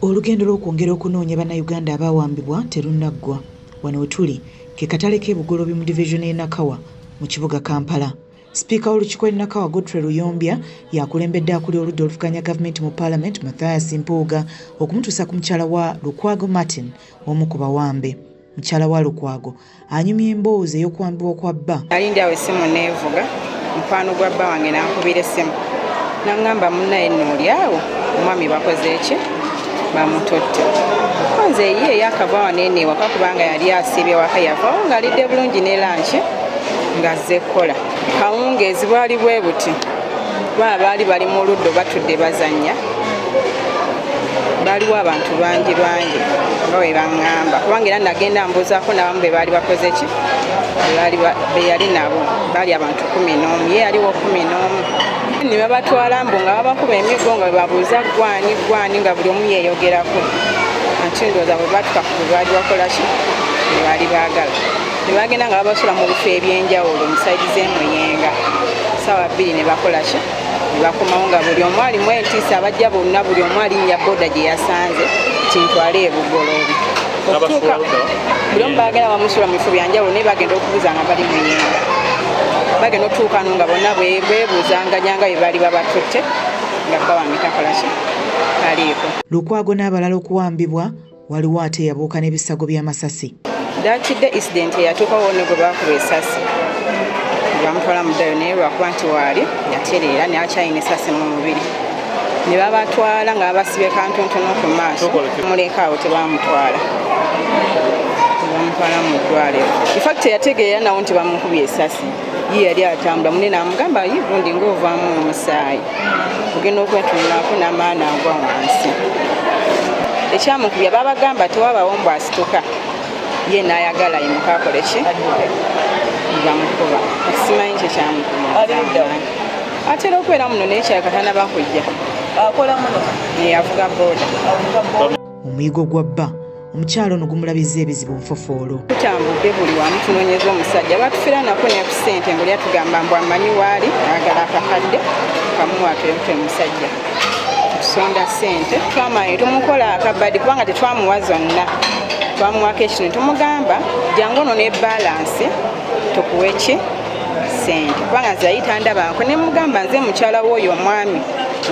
Olugendo lw'okwongera okunoonya bannayuganda abaawambibwa terunnaggwa. Wano wetuli ke katale k'e Bugoloobi mu divizoni y'e Nakawa mu kibuga Kampala. Sipiika w'olukiiko e Nakawa Godfrey Luyombya yakulembedde akulira oludda oluvuganya gavumenti mu palimenti Mathias Mpuuga okumutuusa ku mukyala wa Lukwago Martin omu ku bawambe. Mukyala wa Lukwago anyumya emboozi ey'okuwambibwa kwa bba. Alindi awo essimu neevuga, mukwano gwa bba wange n'ankubira essimu. N'aŋŋamba munnaye nno oli awo omwami bakoze ki? Bamutotte. Nze ye yakava wanene waka kubanga yali asiibye waka yavaawo ng'alidde bulungi ne lanchi ng'azze kukola. Kawungeezi bwali bwe buti. Baali bali mu luddo batudde bazannya. Baaliwo abantu bangi nga bwe baŋŋamba. Kubanga era nagenda mbuuzaako n'abamu be baali bakoze ki? Be yali nabo. Baali abantu 11. Ye yaliwo 11. Ne babatwala mbu nga babakuba emigo nga babuuza gwani nga buli omu yeeyogerako. Ati ndowooza bwe batuka ku baali bakola ki? Bwe baali baagala. Ne bagenda nga babasula mu bifo eby'enjawulo mu sayidi z'emuyenga. Ssaawa 2 ne bakola ki? Ne bakomawo nga buli omu alimu entiisa abajja bonna buli omu alinnya boda gye yasanze kintwale e Bugoloobi. Okutuuka buli omu baagenda bamusula mu bifo byanjawulo naye bagenda okubuuza nga bali muyenga. Bagenda otuuka nga bonna beebuuzanganya nga bye baali babatutte nga bba wange takola ki? Aliiko. Lukwago n'abalala okuwambibwa waliwo ate yabuuka n'ebisago by'amasasi. Daakidde incident eyatuukawo ne gwe baakuba essasi. Bamutwala mu ddayo naye lwakuba nti waali yatereera ne akyalina essasi mu mubiri. Ne babatwala nga babasibye kantontono ku maaso. Muleka awo tebamutwala. Bamutwala mu ddwaliro. Infact yategeera nawo nti bamukubye essasi. Ye yali atambula munene amugamba gundi ng'ovaamu omusaayi. Ogenda okwetunulako n'amaani agwa wansi. Ekyamukubya babagamba tewabaawo mbu asituka. Ye n'ayagala yimuka akole ki? Bamukuba. Simanyi kye kyamukuba. Atera okubeera muno naye kyakatana bakujja. Akola muno? Avuga booda. Omuyigo gwa bba. Omukyalo ono gumulabizza ebizibu nfofoolo. Tutambudde buli wamu tunoonyeza omusajja. Batufiira nako ne ku ssente mbuli atugamba mbu amanyi waali ayagala akakadde kamuwa twebutwe musajja. Tusonda ssente twamanye tumukola akabadde kubanga tetwamuwa zonna. Twamuwako ekino tumugamba jangu ono ne balansi tukuwe ki ssente. Kubanga nze yayita ndabanko ne mugamba nze mukyala w'oyo omwami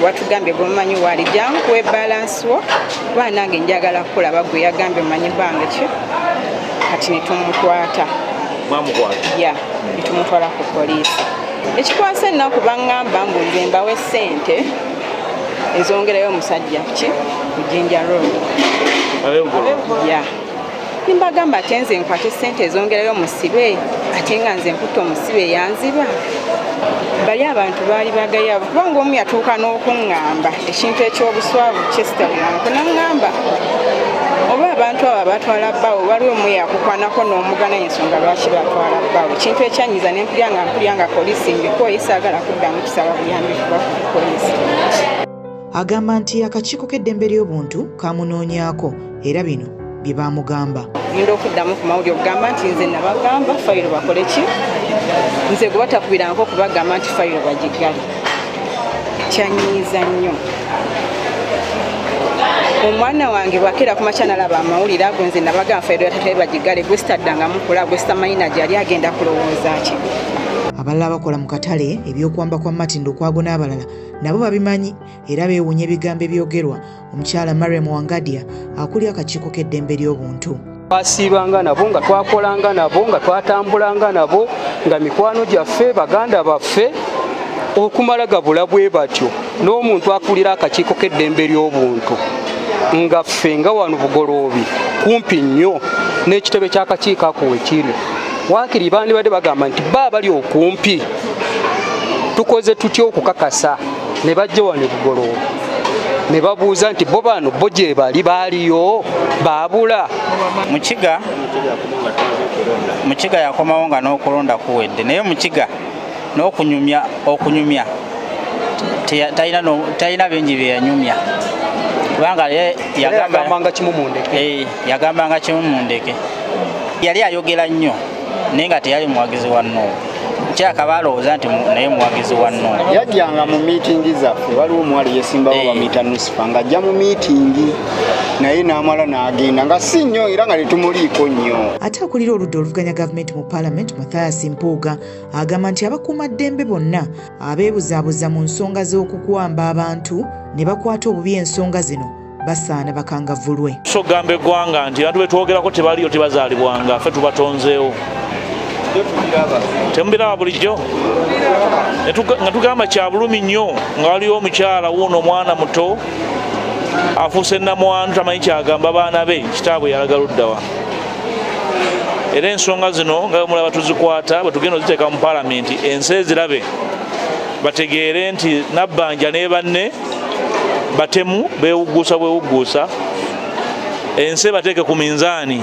watugambye gwomanyi waali jangu kuwe balansi wo kuba nange njagala kukulaba gwe yagambye omanyi bange ki kati ne tumukwata. Ya ne tumutwala ku poliisi. Ekikwasa ennaku baŋŋamba mbu nze mbawe ssente ezongerayo omusajja ki ku Jinja Road. Ya nimbagamba ate nze nkwate ssente ezongerayo musibe ate nga nze nkutte omusibe yanziba. Bali abantu baali bagayaavu kubanga omu yatuuka n'okuŋŋamba ekintu eky'obuswavu kyesitalinanko naŋŋamba oba abantu abo batwala bbawo waliwo omu yakukwanako n'omugana ensonga lwaki batwala bbawo. Ekintu ekyanyiza ne mpulya nga poliisi mbikoye saagala kuddamu kusaba buyambi kuba ku poliisi. Agamba nti akakiiko k'eddembe ly'obuntu kamunoonyaako era bino bye baamugamba. Ngenda okuddamu ku mawulire okugamba nti nze nabagamba fayiro bakole ki? Nze gwe batakubirangako okubagamba nti fayiro bagiggale. Kyanyiiza nnyo. Omwana wange bwakera ku makya nalaba amawulire ago nze nabagamba fayiro yatatale bagiggale gwe sitaddangamu kula gwe sitamanyi na gyali agenda kulowooza ki? Abalala abakola mu katale ebyokuwamba kwa Martin Lukwago n'abalala nabo babimanyi era beewuunya ebigambo ebyogerwa omukyala Mariam Wangadia akulira akakiiko k'eddembe ly'obuntu. Twasiibanga nabo nga twakolanga nabo nga twatambulanga nabo nga mikwano gyaffe baganda baffe okumala gabula bwe batyo n'omuntu akulira akakiiko k'eddembe ly'obuntu nga ffe nga wano Bugoloobi kumpi nnyo n'ekitebe ky'akakiiko ako wekiri. Waakiri bandibadde bagamba nti bba bali okumpi tukoze tutya okukakasa ne bajja wano Bugoloobi ne babuuza nti bo bano bo gye bali baaliyo baabula. Mukiga yakomawo nga n'okulonda kuwedde naye mukiga n'okunyumya talina bingi bye yanyumya kubanga yagambanga kimu mu ndeke. Yali ayogera nnyo naye nga teyali muwagizi wa Nuupu. bakyaka balowooza nti naye muwagizi wa nno yajjanga mu miitingi zaffe waliwo omuwala yesimbawo bamuyita Nusifa ng'ajja mu miitingi naye n'amala n'agenda nga si nnyo era nga tetumuliiko nnyo. Ate akulira oludda oluvuganya gavumenti mu palimenti Mathias Mpuuga agamba nti abakuumaddembe bonna abeebuzaabuza mu nsonga z'okukwamba abantu ne bakwata obubi ensonga zino basaana bakangavvulwe. Tugamba eggwanga nti abantu betwogerako tebaliyo tebazaalibwanga ffe tubatonzeewo temubiraba bulijjo nga tugamba kya bulumi nnyo nga waliwo omukyala wuuno omwana muto afuuse nnamwandu tamanyi kyagamba baana be kitaabwe yalaga luddawa. Era ensonga zino nga mulaba tuzikwata bwe tugenda oziteeka mu palamenti ensi ezirabe bategeere nti Nabbanja ne banne batemu beewugguusa bwewugguusa ensi bateeke ku minzaani